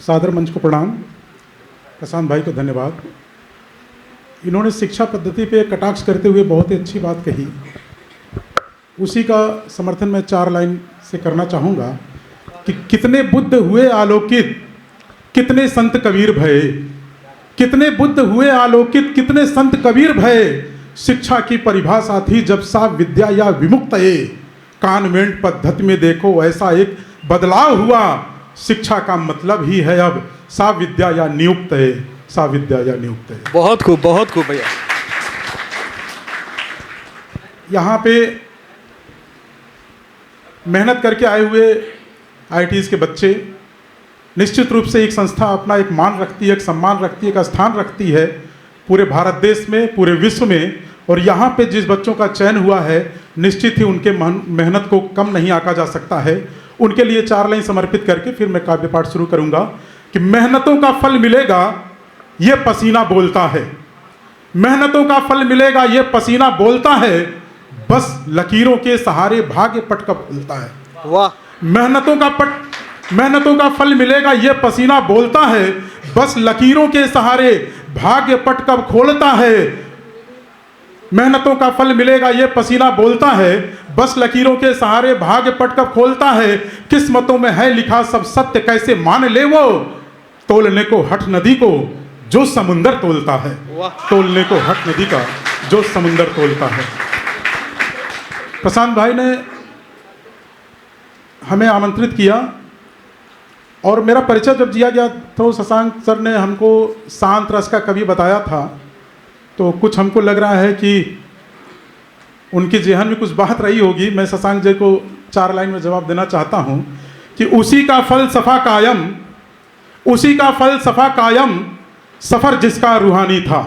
सादर मंच को प्रणाम। प्रशांत भाई को धन्यवाद। इन्होंने शिक्षा पद्धति पे कटाक्ष करते हुए बहुत ही अच्छी बात कही। उसी का समर्थन मैं 4 लाइन से करना चाहूँगा कि कितने बुद्ध हुए आलोकित, कितने संत कबीर भये। कितने बुद्ध हुए आलोकित, कितने संत कबीर भये। शिक्षा की परिभाषा थी जब सा विद्या या विमुक्त है। कॉन्वेंट पद्धति में देखो ऐसा एक बदलाव हुआ। शिक्षा का मतलब ही है अब सा विद्या या नियुक्त है, सा विद्या या नियुक्त है। बहुत खूब भैया। यहाँ पे मेहनत करके आए हुए IITs के बच्चे निश्चित रूप से एक संस्था अपना एक मान रखती है, एक सम्मान रखती है, एक स्थान रखती है पूरे भारत देश में, पूरे विश्व में। और यहाँ पे जिस बच्चों का चयन हुआ है निश्चित ही उनके मेहनत को कम नहीं आंका जा सकता है। उनके लिए 4 लाइन समर्पित करके फिर मैं काव्य पाठ शुरू करूँगा कि मेहनतों का फल मिलेगा ये पसीना बोलता है। मेहनतों का फल मिलेगा ये पसीना बोलता है, बस लकीरों के सहारे भाग्य पट कब खुलता है। वाह। मेहनतों का फल मिलेगा ये पसीना बोलता है, बस लकीरों के सहारे भाग्य पट कब खोलता है। मेहनतों का फल मिलेगा ये पसीना बोलता है, बस लकीरों के सहारे भाग्य पट कब खोलता है। किस्मतों में है लिखा सब सत्य कैसे मान ले वो, तोलने को हठ नदी को जो समुंदर तोलता है। तोलने को हठ नदी का जो समुंदर तोलता है। प्रशांत भाई ने हमें आमंत्रित किया और मेरा परिचय जब दिया गया तो शशांक सर ने हमको शांत रस का कवि बताया था, तो कुछ हमको लग रहा है कि उनके जेहन में कुछ बात रही होगी। मैं शशांक जी को 4 लाइन में जवाब देना चाहता हूं कि उसी का फलसफा कायम, उसी का फलसफा कायम, सफर जिसका रूहानी था।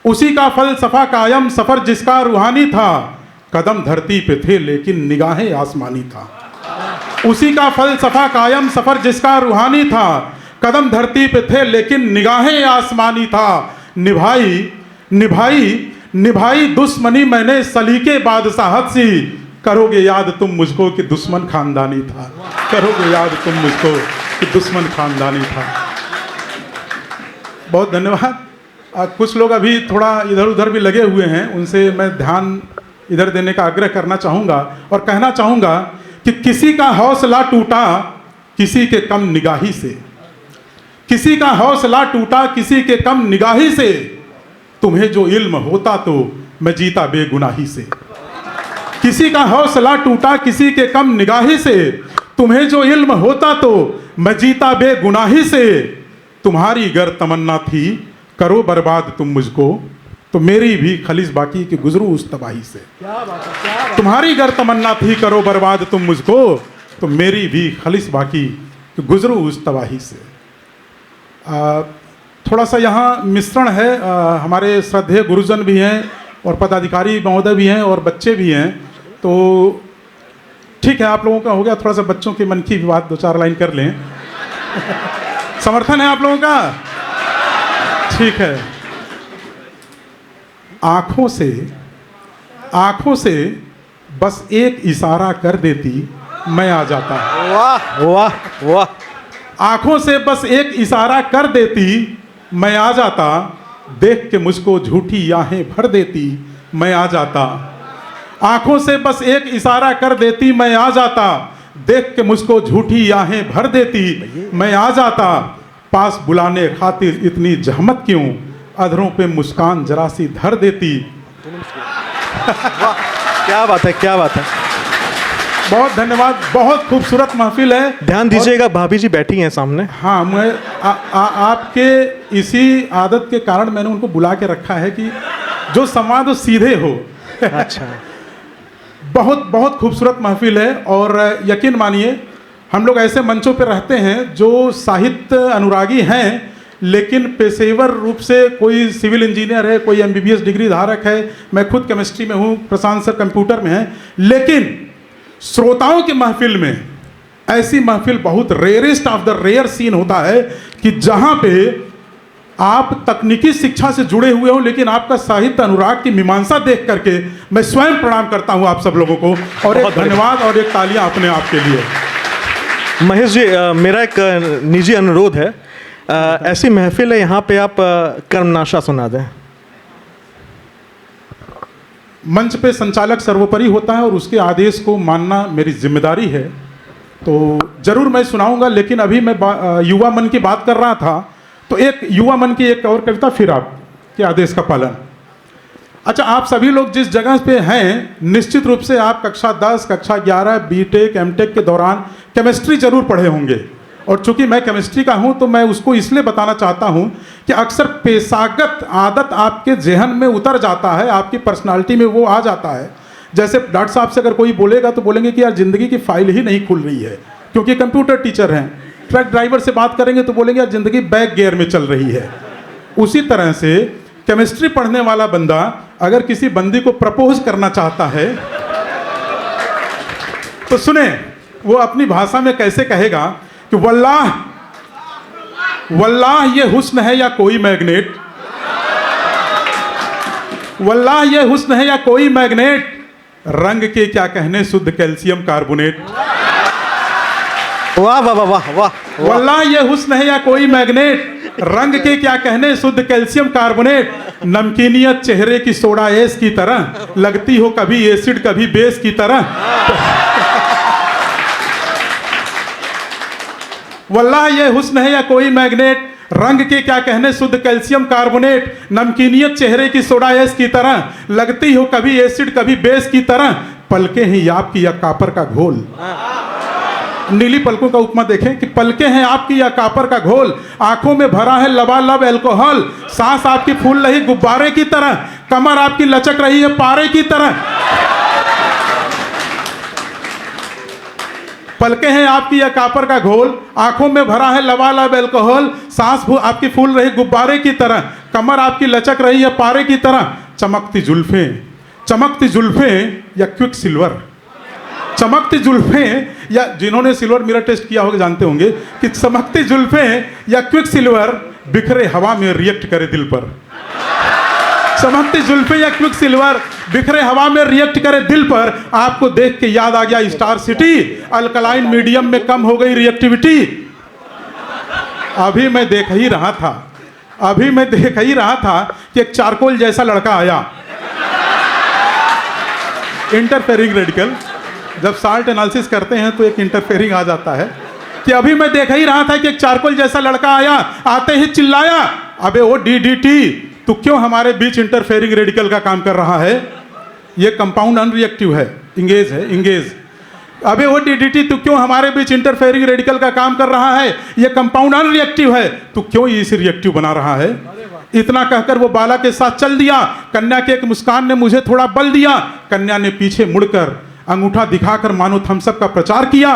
उसी का फलसफा कायम, सफर जिसका रूहानी था। कदम धरती पे थे लेकिन निगाहें आसमानी था। उसी का फलसफा कायम, सफर जिसका रूहानी था। कदम धरती पे थे लेकिन निगाहें आसमानी था। निभाई दुश्मनी मैंने सलीके बादशाहत सी। करोगे याद तुम मुझको कि दुश्मन खानदानी था। करोगे याद तुम मुझको कि दुश्मन खानदानी था। बहुत धन्यवाद। कुछ लोग अभी थोड़ा इधर उधर भी लगे हुए हैं, उनसे मैं ध्यान इधर देने का आग्रह करना चाहूँगा और कहना चाहूँगा कि किसी का हौसला टूटा किसी के कम निगाही से। किसी का हौसला टूटा किसी के कम निगाही से। तुम्हें जो इल्म होता तो मैं जीता बेगुनाही से। किसी का हौसला टूटा किसी के कम निगाही से। तुम्हें जो इल्म होता तो मैं जीता बेगुनाही से। तुम्हारी गर तमन्ना थी करो बर्बाद तुम मुझको, तो मेरी भी खलिस बाकी कि गुजरूं उस तबाही से। क्या बात है, क्या बात है। तुम्हारी गर तमन्ना थी करो बर्बाद तुम मुझको, तो मेरी भी खलिस बाकी कि गुजरूं उस तबाही से। थोड़ा सा यहाँ मिश्रण है। हमारे श्रद्धेय गुरुजन भी हैं और पदाधिकारी महोदय भी हैं और बच्चे भी हैं, तो ठीक है आप लोगों का हो गया। थोड़ा सा बच्चों के मन की भी बात 2-4 लाइन कर लें। समर्थन है आप लोगों का? ठीक है। आंखों से बस एक इशारा कर देती मैं आ जाता। वाह वाह वाह। आंखों से बस एक इशारा कर देती मैं आ जाता। देख के मुझको झूठी आहें भर देती मैं आ जाता। आंखों से बस एक इशारा कर देती मैं आ जाता। देख के मुझको झूठी आहें भर देती मैं आ जाता। पास बुलाने खातिर इतनी जहमत क्यों, अधरों पे मुस्कान जरा सी धर देती। वाह, क्या बात है, क्या बात है। बहुत धन्यवाद। बहुत खूबसूरत महफिल है। ध्यान दीजिएगा, भाभी जी बैठी हैं सामने। हाँ, मैं आपके इसी आदत के कारण मैंने उनको बुला के रखा है कि जो संवाद सीधे हो। अच्छा। बहुत बहुत खूबसूरत महफिल है और यकीन मानिए हम लोग ऐसे मंचों पर रहते हैं जो साहित्य अनुरागी हैं, लेकिन पेशेवर रूप से कोई सिविल इंजीनियर है, कोई MBBS डिग्री धारक है, मैं खुद केमिस्ट्री में हूँ, प्रशांत सर कंप्यूटर में है। लेकिन श्रोताओं की महफिल में ऐसी महफिल बहुत rarest of the rare scene होता है कि जहाँ पे आप तकनीकी शिक्षा से जुड़े हुए हो लेकिन आपका साहित्य अनुराग की मीमांसा देख करके मैं स्वयं प्रणाम करता हूँ आप सब लोगों को और एक धन्यवाद और एक तालियां अपने आप के लिए। महेश जी, मेरा एक निजी अनुरोध है, ऐसी महफिल है यहाँ पे आप कर्मनाशा सुना दें। मंच पे संचालक सर्वोपरि होता है और उसके आदेश को मानना मेरी जिम्मेदारी है, तो जरूर मैं सुनाऊंगा। लेकिन अभी मैं युवा मन की बात कर रहा था, तो एक युवा मन की एक और कविता, फिर आपके आदेश का पालन। अच्छा, आप सभी लोग जिस जगह पे हैं, निश्चित रूप से आप कक्षा 10, कक्षा 11, बीटेक, एमटेक के दौरान केमिस्ट्री जरूर पढ़े होंगे। और चूंकि मैं केमिस्ट्री का हूं, तो मैं उसको इसलिए बताना चाहता हूं कि अक्सर पेशागत आदत आपके जहन में उतर जाता है, आपकी पर्सनालिटी में वो आ जाता है। जैसे डॉक्टर साहब से अगर कोई बोलेगा तो बोलेंगे कि यार ज़िंदगी की फाइल ही नहीं खुल रही है, क्योंकि कंप्यूटर टीचर हैं। ट्रक ड्राइवर से बात करेंगे तो बोलेंगे यार ज़िंदगी बैक गियर में चल रही है। उसी तरह से केमिस्ट्री पढ़ने वाला बंदा अगर किसी बंदी को प्रपोज करना चाहता है, तो सुने वो अपनी भाषा में कैसे कहेगा कि वल्लाह वल्लाह ये हुस्न है या कोई मैग्नेट, वल्लाह ये हुस्न है या कोई मैग्नेट, रंग के क्या कहने शुद्ध कैल्शियम कार्बोनेट। वाह वाह वाह वाह। वल्लाह ये हुस्न है या कोई मैग्नेट, रंग के क्या कहने शुद्ध कैल्शियम कार्बोनेट, नमकीनियत चेहरे की सोडा एस की तरह, लगती हो कभी एसिड कभी बेस की तरह। वल्लाह ये हुस्न है या कोई मैग्नेट, रंग के क्या कहने शुद्ध कैल्शियम कार्बोनेट, नमकीनियत चेहरे की सोडा एस की तरह, लगती हो कभी एसिड कभी बेस की तरह, पलके हैं आपकी या कापर का घोल। नीली पलकों का उपमा देखें कि पलके हैं आपकी या कापर का घोल, आंखों में भरा है लबालब अल्कोहल, सांस आपकी फूल रही गुब्बारे की तरह, कमर आपकी लचक रही है पारे की तरह। पलके हैं आपकी या कापर का घोल, आंखों में भरा है लबालब अल्कोहल, सांस आपकी फूल रही गुब्बारे की तरह, कमर आपकी लचक रही है पारे की तरह। चमकती जुल्फें या क्विक सिल्वर, चमकती जुल्फें या, जिन्होंने सिल्वर मिरर टेस्ट किया होगा जानते होंगे कि चमकती जुल्फें या क्विक सिल्वर बिखरे हवा में रिएक्ट करे दिल पर। चमकती जुल्फें या क्विक सिल्वर बिखरे हवा में रिएक्ट करे दिल पर, आपको देख के याद आ गया स्टार सिटी, अल्कलाइन मीडियम में कम हो गई रिएक्टिविटी। अभी मैं देख ही रहा था कि एक चारकोल जैसा लड़का आया, इंटरफेरिंग रेडिकल, जब साल्ट एनालिसिस करते हैं तो एक इंटरफेरिंग आ जाता है, कि अभी मैं देख ही रहा था कि एक चारकोल जैसा लड़का आया, आते ही चिल्लाया, अबे ओ डीडीटी तू क्यों हमारे बीच इंटरफेरिंग रेडिकल का काम कर रहा है? ये कंपाउंड अनरिएक्टिव है, इंगेज। अबे ओ डीडीटी तू क्यों हमारे बीच इंटरफेरिंग रेडिकल का काम कर रहा है? ये कंपाउंड अनरिएक्टिव है, तू क्यों इसे रिएक्टिव बना रहा है? इतना कहकर वो बाला के साथ चल दिया। कन्या के एक मुस्कान ने मुझे थोड़ा बल दिया, कन्या ने पीछे मुड़कर अंगूठा दिखाकर मानो थम्सअप का प्रचार किया,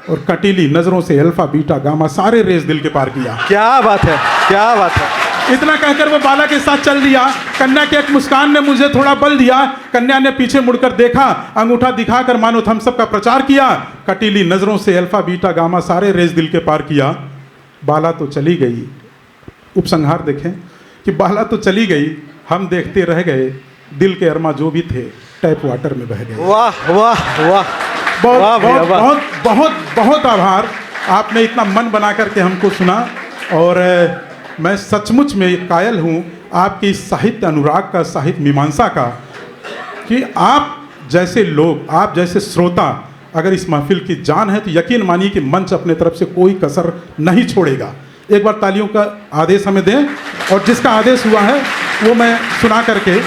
और कटीली नजरों से अल्फा बीटा गामा सारे रेस दिल के पार किया। क्या बात है, क्या बात है। इतना कहकर वो बाला के साथ चल दिया, कन्या के एक मुस्कान ने मुझे थोड़ा बल दिया, कन्या ने पीछे मुड़कर देखा, अंगूठा दिखाकर मानो थम्सअप का प्रचार किया, कटीली नजरों से अल्फा बीटा गामा सारे रेस दिल के पार किया। बाला तो चली गई, उपसंहार देखें कि बाला तो चली गई, हम देखते रह गए, दिल के अरमा जो भी थे टैप वाटर में बह गए। वाह वाह वाह। बहुत बहुत बहुत बहुत बहुत आभार, आपने इतना मन बना करके हमको सुना, और मैं सचमुच में कायल हूँ आपकी इस साहित्य अनुराग का, साहित्य मीमांसा का, कि आप जैसे लोग, आप जैसे श्रोता अगर इस महफिल की जान है, तो यकीन मानिए कि मंच अपने तरफ से कोई कसर नहीं छोड़ेगा। एक बार तालियों का आदेश हमें दें, और जिसका आदेश हुआ है वो मैं सुना करके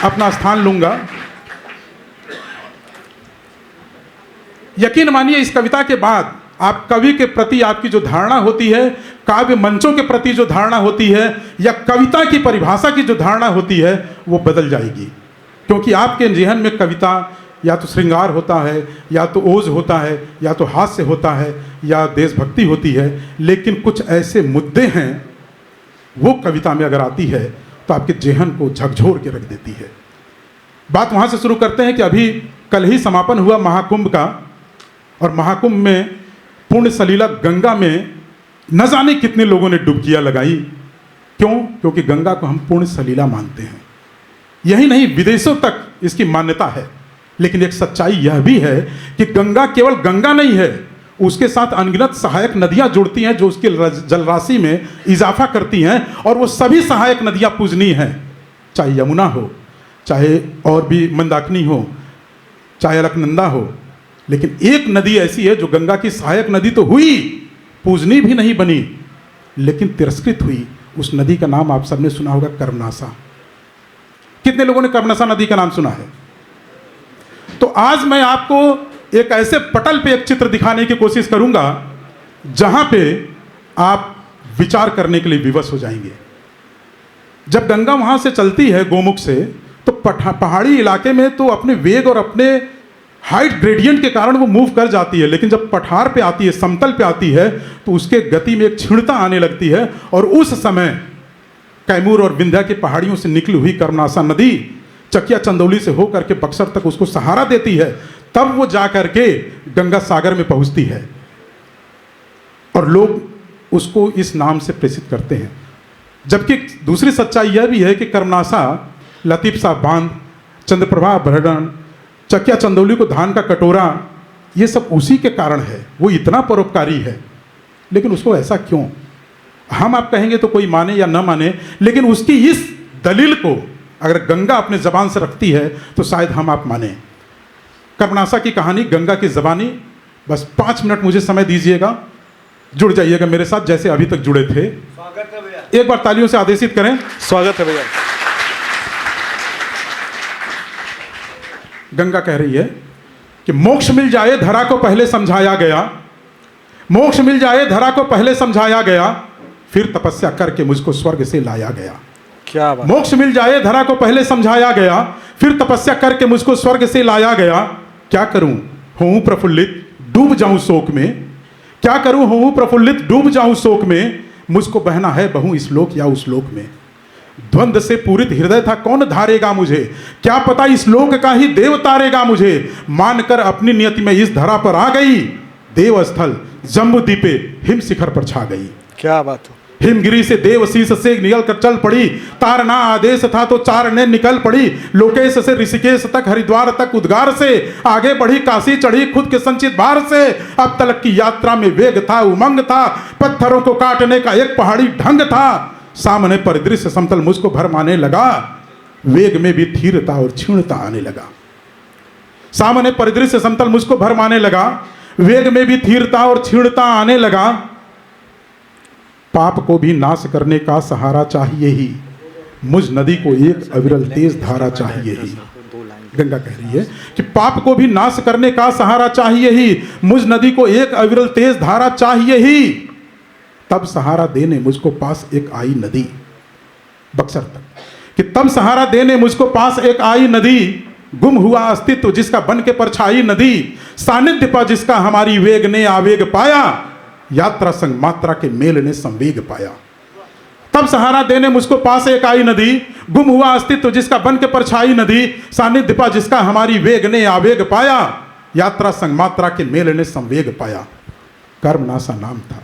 अपना स्थान लूँगा। यकीन मानिए इस कविता के बाद आप कवि के प्रति आपकी जो धारणा होती है, काव्य मंचों के प्रति जो धारणा होती है, या कविता की परिभाषा की जो धारणा होती है, वो बदल जाएगी। क्योंकि आपके जहन में कविता या तो श्रृंगार होता है, या तो ओज होता है, या तो हास्य होता है, या देशभक्ति होती है, लेकिन कुछ ऐसे मुद्दे हैं वो कविता में अगर आती है तो आपके जहन को झकझोर के रख देती है। बात वहाँ से शुरू करते हैं कि अभी कल ही समापन हुआ महाकुंभ का, और महाकुंभ में पूर्ण सलीला गंगा में न जाने कितने लोगों ने डुबकियां लगाई। क्यों? क्योंकि गंगा को हम पूर्ण सलीला मानते हैं। यही नहीं, विदेशों तक इसकी मान्यता है। लेकिन एक सच्चाई यह भी है कि गंगा केवल गंगा नहीं है, उसके साथ अनगिनत सहायक नदियां जुड़ती हैं जो उसकी जलराशि में इजाफा करती हैं, और वो सभी सहायक नदियां पूजनीय हैं, चाहे यमुना हो, चाहे और भी मंदाकिनी हो, चाहे अलकनंदा हो। लेकिन एक नदी ऐसी है जो गंगा की सहायक नदी तो हुई, पूजनीय भी नहीं बनी, लेकिन तिरस्कृत हुई। उस नदी का नाम आप सबने सुना होगा, कर्मनासा। कितने लोगों ने कर्मनासा नदी का नाम सुना है? तो आज मैं आपको एक ऐसे पटल पे एक चित्र दिखाने की कोशिश करूंगा जहां पे आप विचार करने के लिए विवश हो जाएंगे। जब गंगा वहां से चलती है गोमुख से, तो पहाड़ी इलाके में तो अपने वेग और अपने हाइट ग्रेडियंट के कारण वो मूव कर जाती है, लेकिन जब पठार पे आती है, समतल पे आती है, तो उसके गति में एक क्षीणता आने लगती है। और उस समय कैमूर और विंध्या की पहाड़ियों से निकली हुई कर्मनासा नदी चकिया चंदौली से होकर के बक्सर तक उसको सहारा देती है, तब वो जा करके गंगा सागर में पहुंचती है, और लोग उसको इस नाम से प्रेषित करते हैं। जबकि दूसरी सच्चाई यह भी है कि कर्मनासा, लतीफ साहब बांध, चंद्रप्रभा भरण, चकिया चंदौली को धान का कटोरा, ये सब उसी के कारण है। वो इतना परोपकारी है, लेकिन उसको ऐसा क्यों? हम आप कहेंगे तो कोई माने या न माने, लेकिन उसकी इस दलील को अगर गंगा अपने जबान से रखती है तो शायद हम आप माने। कर्मनासा की कहानी, गंगा की जबानी। बस 5 मिनट मुझे समय दीजिएगा, जुड़ जाइएगा मेरे साथ जैसे अभी तक जुड़े थे। स्वागत है भैया। एक बार तालियों से आदेशित करें। स्वागत है भैया। गंगा कह रही है कि मोक्ष मिल जाए धरा को पहले समझाया गया, मोक्ष मिल जाए धरा को पहले समझाया गया, फिर तपस्या करके मुझको स्वर्ग से लाया गया। क्या बात। मोक्ष मिल जाए धरा को पहले समझाया गया, फिर तपस्या करके मुझको स्वर्ग से लाया गया। क्या करूं होऊं प्रफुल्लित डूब जाऊं शोक में, क्या करूं होऊं प्रफुल्लित डूब जाऊं शोक में, मुझको बहना है बहु इस लोक या उस लोक में। द्वंद से पूरित हृदय था कौन धारेगा मुझे, क्या पता इस लोक का ही देव तारेगा मुझे। मानकर अपनी नियति में इस धरा पर आ गई, देवस्थल जम्बूद्वीपे हिम शिखर पर छा गई। क्या बात हो। हिमगिरी से देवशीष से निकल कर चल पड़ी, तारना आदेश था तो चारने निकल पड़ी। लोकेश से ऋषिकेश तक, हरिद्वार तक उद्गार से आगे बढ़ी, काशी चढ़ी खुद के संचित भार से। अब तलक की यात्रा में वेग था, उमंग था, पत्थरों को काटने का एक पहाड़ी ढंग था। सामने परिदृश्य समतल मुझको भरमाने लगा, वेग में भी धीरता और क्षीणता आने लगा। सामने परिदृश्य समतल मुझको भरमाने लगा, वेग में भी धीरता और क्षीणता आने लगा। पाप को भी नाश करने का सहारा चाहिए ही, मुझ नदी को एक अविरल तेज धारा चाहिए ही। गंगा कह रही है कि पाप को भी नाश करने का सहारा चाहिए ही, मुझ नदी को एक अविरल तेज धारा चाहिए ही। तब सहारा देने मुझको पास एक आई नदी, बक्सर तक, कि तब सहारा देने मुझको पास एक आई नदी। गुम हुआ अस्तित्व जिसका बन के परछाई नदी, सानिध्य पा जिसका हमारी वेग ने आवेग पाया, यात्रा संग मात्रा के मेल ने संवेग पाया। तब सहारा देने मुझको पास एक आई नदी, गुम हुआ अस्तित्व जिसका बन के परछाई नदी, सानिध्य पा जिसका हमारी वेग ने आवेग पाया, यात्रा संग मात्रा के मेल ने संवेग पाया। कर्मनासा नाम था,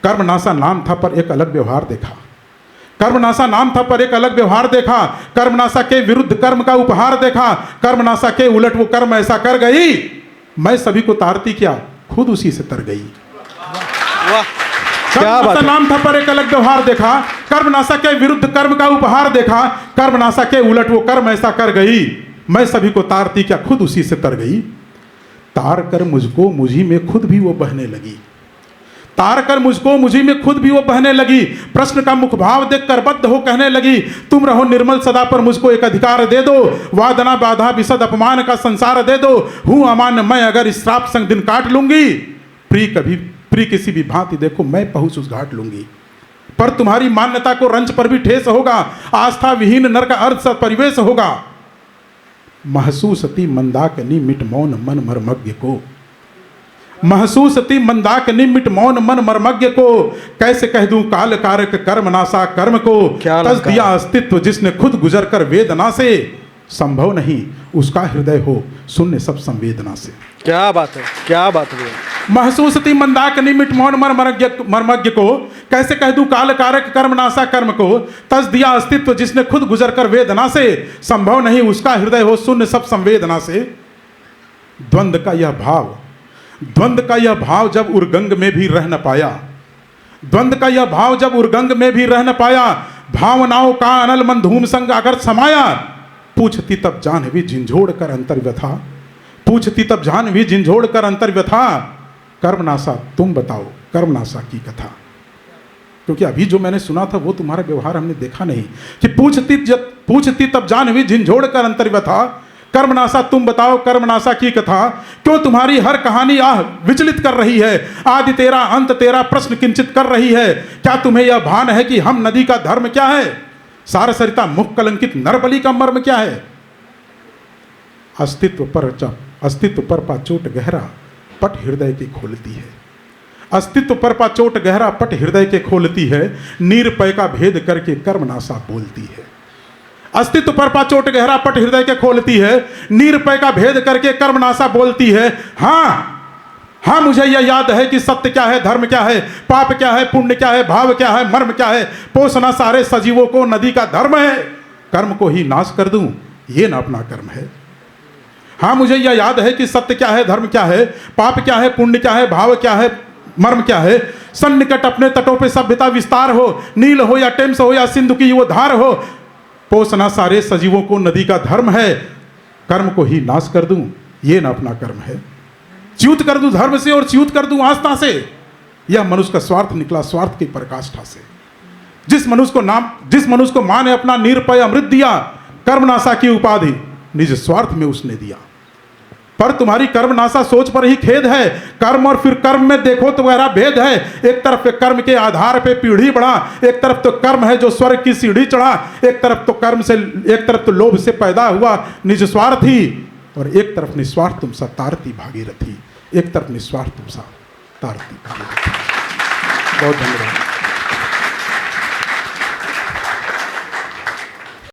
कर्मनासा नाम था पर एक अलग व्यवहार देखा, कर्मनासा नाम था पर एक अलग व्यवहार देखा। कर्मनासा के विरुद्ध कर्म का उपहार देखा, कर्मनासा के उलट वो कर्म ऐसा कर गई, मैं सभी को तारती क्या खुद उसी से तर गई। कर्मनासा नाम था पर एक अलग व्यवहार देखा, कर्मनासा के विरुद्ध कर्म का उपहार देखा, कर्मनासा के उलट वो कर्म ऐसा कर गई, मैं सभी को तारती क्या खुद उसी से तर गई। तार कर मुझको मुझी में खुद भी वो बहने लगी, तार कर मुझको मुझी में खुद भी वो बहने लगी। प्रश्न का मुखभाव देख कर बद्ध हो कहने लगी, तुम रहो निर्मल सदा पर मुझको एक अधिकार दे दो, वादना बाधा विसद अपमान का संसार दे दो। हूं अमान्य मैं अगर इस श्राप संग दिन काट लूंगी, प्रिय किसी भी भांति देखो मैं पहुंच उस घाट लूंगी। पर तुम्हारी मान्यता को रंच पर भी ठेस होगा, आस्था विहीन नर का अर्थ परिवेश होगा। महसूसती मंदाकिनी मिट मौन मन मर्मज्ञ को, महसूसती मंदाकिनी मिट मौन मन मर्मज्ञ को, कैसे कह दूं काल कारक कर्मनासा कर्म को। तज दिया अस्तित्व जिसने खुद गुजर कर वेदना से, संभव नहीं उसका हृदय हो शून्य सब संवेदना से। क्या बात है, क्या बात है। महसूसती मंदाकिनी मिट मौन मर्मज्ञ को, कैसे कह दूं काल कारक कर्मनासा कर्म को। तज दिया अस्तित्व जिसने खुद गुजर कर वेदना से, संभव नहीं उसका हृदय हो शून्य सब संवेदना से। द्वंद का यह भाव, द्वंद्व का यह भाव जब उर्गंग में भी रह न पाया, द्वंद्व का यह भाव जब उर्गंग में भी रह न पाया, भावनाओं का अनल मन धूम संग अगर समाया, पूछती तब जाह्नवी झिंझोड़ कर अंतर व्यथा, पूछती तब जाह्नवी झिंझोड़ कर अंतर व्यथा, कर्मनाशा तुम बताओ कर्मनाशा की कथा। क्योंकि अभी जो मैंने सुना था वो तुम्हारा व्यवहार हमने देखा नहीं कि पूछती तब जाह्नवी झिंझोड़ कर अंतर व्यथा, कर्मनाशा तुम बताओ कर्मनाशा की कथा। क्यों तुम्हारी हर कहानी आह विचलित कर रही है, आदि तेरा अंत तेरा प्रश्न किंचित कर रही है। क्या तुम्हें यह भान है कि हम नदी का धर्म क्या है, सार सरिता मुख कलंकित नरबली का मर्म क्या है। अस्तित्व पर पाचोट गहरा पट हृदय की खोलती है, अस्तित्व पर पाचोट गहरा पट हृदय के खोलती है, नीरपय का भेद करके कर्मनाशा बोलती है। अस्तित्व पर पाचोट गहरा पट हृदय के खोलती है, नीरपय का भेद करके कर्मनाशा बोलती है। हाँ मुझे यह याद है कि सत्य क्या है धर्म क्या है, पाप क्या है पुण्य क्या है, भाव क्या है मर्म क्या है। पोषना सारे सजीवों को नदी का धर्म है, कर्म को ही नाश कर दूं ये ना अपना कर्म है। हाँ मुझे यह याद है कि सत्य क्या है धर्म क्या है, पाप क्या है पुण्य क्या है, भाव क्या है मर्म क्या है। सन्निकट अपने तटों पे सभ्यता विस्तार हो, नील हो या टेम्स हो या सिंधु की वो धार हो। पोषना सारे सजीवों को नदी का धर्म है, कर्म को ही नाश कर दूं ये ना अपना कर्म है। च्युत कर दूं धर्म से और च्युत कर दूं आस्था से, यह मनुष्य का स्वार्थ निकला स्वार्थ की पराकाष्ठा से। जिस मनुष्य को मां ने अपना निरपय अमृत दिया, कर्मनाशा की उपाधि निज स्वार्थ में उसने दिया। पर तुम्हारी कर्मनाशा सोच पर ही खेद है, कर्म और फिर कर्म में देखो तो गहरा भेद है। एक तरफ कर्म के आधार पे पीढ़ी बढ़ा, एक तरफ तो कर्म है जो स्वर्ग की सीढ़ी चढ़ा, एक तरफ तो लोभ से पैदा हुआ निज स्वार्थी, और एक तरफ निस्वार्थ तुम सा तारती भागीरथी, एक तरफ निस्वार्थ तुम सा तारती भागीरथी। बहुत धन्यवाद।